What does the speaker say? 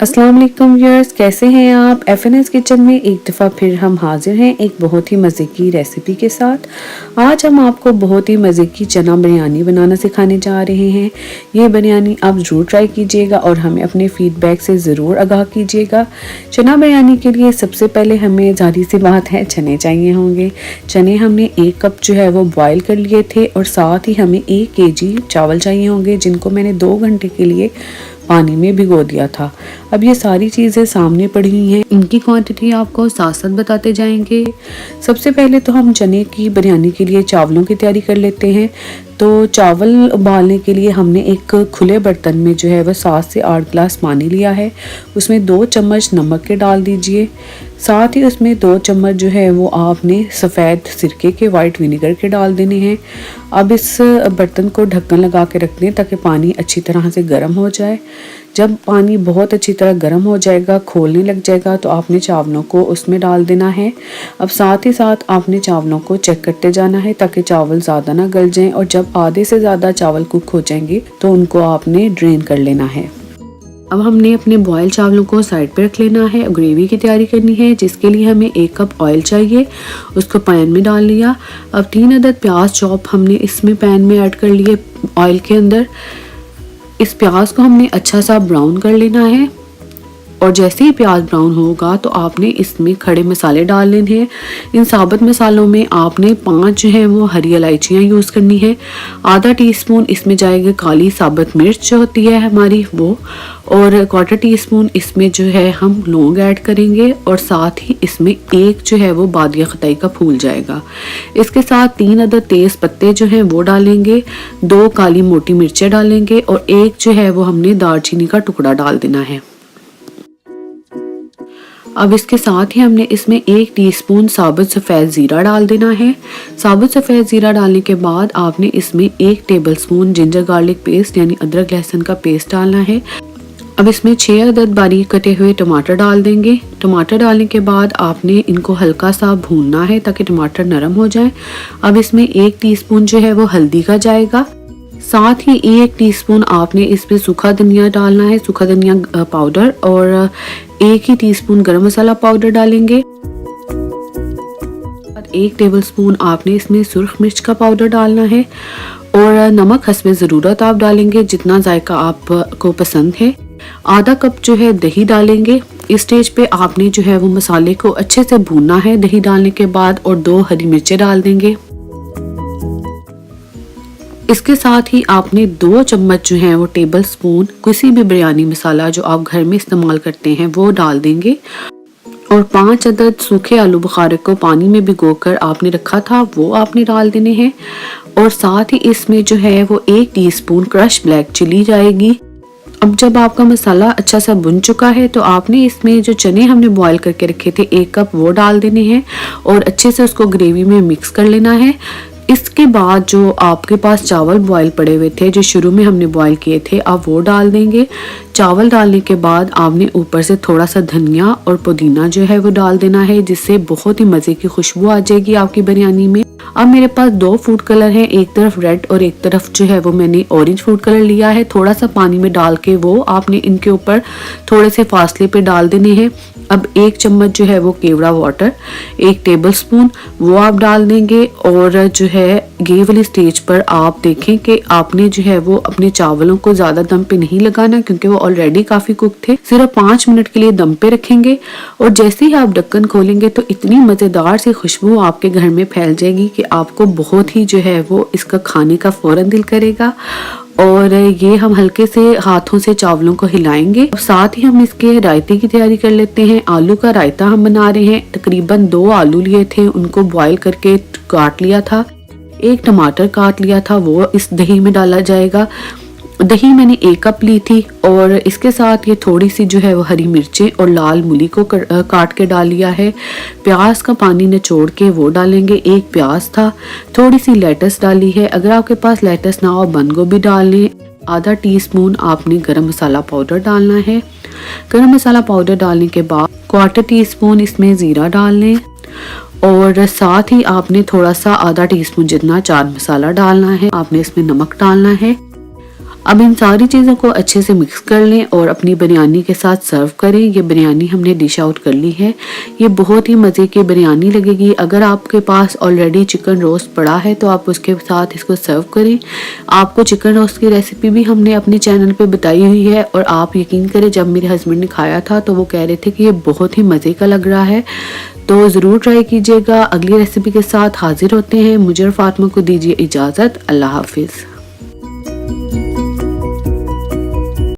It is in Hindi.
अस्सलाम वालेकुम व्यूअर्स, कैसे हैं आप। FNS किचन में एक दफ़ा फिर हम हाजिर हैं एक बहुत ही मज़े की रेसिपी के साथ। आज हम आपको बहुत ही मज़े की चना बिरयानी बनाना सिखाने जा रहे हैं। ये बिरयानी आप ज़रूर ट्राई कीजिएगा और हमें अपने फीडबैक से ज़रूर आगाह कीजिएगा। चना बिरयानी के लिए सबसे पहले हमें ज़ाहिर सी बात है चने चाहिए होंगे। चने हमने 1 कप जो है वो बॉयल कर लिए थे और साथ ही हमें 1 kg चावल चाहिए होंगे, जिनको मैंने 2 घंटे के लिए पानी में भिगो दिया था। अब ये सारी चीज़ें सामने पड़ी हुई हैं, इनकी क्वांटिटी आपको साथ साथ बताते जाएंगे। सबसे पहले तो हम चने की बिरयानी के लिए चावलों की तैयारी कर लेते हैं। तो चावल उबालने के लिए हमने एक खुले बर्तन में जो है वह 7 से 8 गिलास पानी लिया है। उसमें 2 चम्मच नमक के डाल दीजिए। साथ ही उसमें 2 चम्मच जो है वो आपने सफ़ेद सिरके के वाइट विनेगर के डाल देने हैं। अब इस बर्तन को ढक्कन लगा के रख दें ताकि पानी अच्छी तरह से गर्म हो जाए। जब पानी बहुत अच्छी तरह गर्म हो जाएगा, खोलने लग जाएगा, तो आपने चावलों को उसमें डाल देना है। अब साथ ही साथ आपने चावलों को चेक करते जाना है ताकि चावल ज़्यादा ना गल जाएं, और जब आधे से ज़्यादा चावल कुक हो जाएंगे तो उनको आपने ड्रेन कर लेना है। अब हमने अपने बॉयल चावलों को साइड पे रख लेना है। ग्रेवी की तैयारी करनी है, जिसके लिए हमें 1 कप ऑयल चाहिए। उसको पैन में डाल लिया। अब 3 अदद प्याज चॉप हमने इसमें पैन में ऐड कर लिए ऑयल के अंदर। इस प्याज को हमने अच्छा सा ब्राउन कर लेना है, और जैसे ही प्याज ब्राउन होगा तो आपने इसमें खड़े मसाले डाल लेने हैं। इन साबुत मसालों में आपने 5 जो है वो हरी इलायचियाँ यूज़ करनी है। आधा टीस्पून इसमें जाएगी काली साबुत मिर्च जो होती है हमारी वो, और 1/4 टीस्पून इसमें जो है हम लौंग ऐड करेंगे, और साथ ही इसमें 1 जो है वो बादिया खताई का फूल जाएगा। इसके साथ 3 अदद तेज़ पत्ते जो हैं वो डालेंगे, 2 काली मोटी मिर्चें डालेंगे, और 1 जो है वो हमने दालचीनी का टुकड़ा डाल देना है। अब इसके साथ ही हमने इसमें 1 टीस्पून साबुत सफ़ेद ज़ीरा डाल देना है। साबुत सफ़ेद ज़ीरा डालने के बाद आपने इसमें 1 टेबलस्पून जिंजर गार्लिक पेस्ट यानी अदरक लहसुन का पेस्ट डालना है। अब इसमें 6 अदद बारीक कटे हुए टमाटर डाल देंगे। टमाटर डालने के बाद आपने इनको हल्का सा भूनना है ताकि टमाटर नरम हो जाए। अब इसमें 1 टीस्पून जो है वो हल्दी का जाएगा। साथ ही 1 टीस्पून आपने इसमें सूखा धनिया डालना है, सूखा धनिया पाउडर, और 1 ही टीस्पून गरम मसाला पाउडर डालेंगे। 1 टेबलस्पून आपने इसमें सुर्ख मिर्च का पाउडर डालना है, और नमक हस्बे ज़रूरत आप डालेंगे जितना जायका आपको पसंद है। आधा कप जो है दही डालेंगे। इस स्टेज पे आपने जो है वो मसाले को अच्छे से भूनना है दही डालने के बाद, और 2 हरी मिर्चें डाल देंगे। इसके साथ ही आपने 2 चम्मच जो है वो टेबल स्पून किसी भी बिरयानी मसाला जो आप घर में इस्तेमाल करते हैं वो डाल देंगे, और 5 अदद सूखे आलू बुखारे को पानी में भिगोकर आपने रखा था वो आपने डाल देने हैं, और साथ ही इसमें जो है वो 1 टीस्पून क्रश ब्लैक चिली जाएगी। अब जब आपका मसाला अच्छा सा भुन चुका है तो आपने इसमें जो चने हमने बॉईल करके रखे थे 1 कप वो डाल देने हैं, और अच्छे से उसको ग्रेवी में मिक्स कर लेना है। इसके बाद जो आपके पास चावल बॉईल पड़े हुए थे जो शुरू में हमने बॉईल किए थे, आप वो डाल देंगे। चावल डालने के बाद आपने ऊपर से थोड़ा सा धनिया और पुदीना जो है वो डाल देना है, जिससे बहुत ही मज़े की खुशबू आ जाएगी आपकी बिरयानी में। अब मेरे पास 2 फूड कलर हैं, एक तरफ रेड और एक तरफ जो है वो मैंने ऑरेंज फूड कलर लिया है। थोड़ा सा पानी में डाल के वो आपने इनके ऊपर थोड़े से फासले पे डाल देने हैं। अब 1 चम्मच जो है वो केवड़ा वाटर 1 टेबलस्पून वो आप डाल देंगे, और जो है ये वाली स्टेज पर आप देखें कि आपने जो है वो अपने चावलों को ज़्यादा दम पे नहीं लगाना, क्योंकि वो ऑलरेडी काफ़ी कुक थे। सिर्फ 5 मिनट के लिए दम पे रखेंगे, और जैसे ही आप ढक्कन खोलेंगे तो इतनी मज़ेदार सी खुशबू आपके घर में फैल जाएगी कि आपको बहुत ही जो है वो इसका खाने का फ़ौरन दिल करेगा। और ये हम हल्के से हाथों से चावलों को हिलाएंगे। साथ ही हम इसके रायते की तैयारी कर लेते हैं। आलू का रायता हम बना रहे हैं। तकरीबन 2 आलू लिए थे, उनको बॉईल करके काट लिया था। 1 टमाटर काट लिया था, वो इस दही में डाला जाएगा। दही मैंने 1 कप ली थी, और इसके साथ ये थोड़ी सी जो है वो हरी मिर्चें और लाल मूली को काट के डाल लिया है। प्याज का पानी निचोड़ के वो डालेंगे। 1 प्याज था, थोड़ी सी लेटस डाली है। अगर आपके पास लेटस ना हो बंद गोभी डाल लें। आधा टीस्पून आपने गरम मसाला पाउडर डालना है। गरम मसाला पाउडर डालने के बाद 1/4 टीस्पून इसमें ज़ीरा डाल लें, और साथ ही आपने थोड़ा सा आधा टीस्पून जितना चाट मसाला डालना है। आपने इसमें नमक डालना है। अब इन सारी चीज़ों को अच्छे से मिक्स कर लें और अपनी बिरयानी के साथ सर्व करें। ये बिरयानी हमने डिश आउट कर ली है। ये बहुत ही मज़े की बिरयानी लगेगी। अगर आपके पास ऑलरेडी चिकन रोस्ट पड़ा है तो आप उसके साथ इसको सर्व करें। आपको चिकन रोस्ट की रेसिपी भी हमने अपने चैनल पे बताई हुई है और आप यकीन करें, जब मेरे हस्बैंड ने खाया था तो वो कह रहे थे कि ये बहुत ही मज़े का लग रहा है। तो ज़रूर ट्राई कीजिएगा। अगली रेसिपी के साथ हाजिर होते हैं। मुझे और फातिमा को दीजिए इजाज़त। अल्लाह हाफिज़।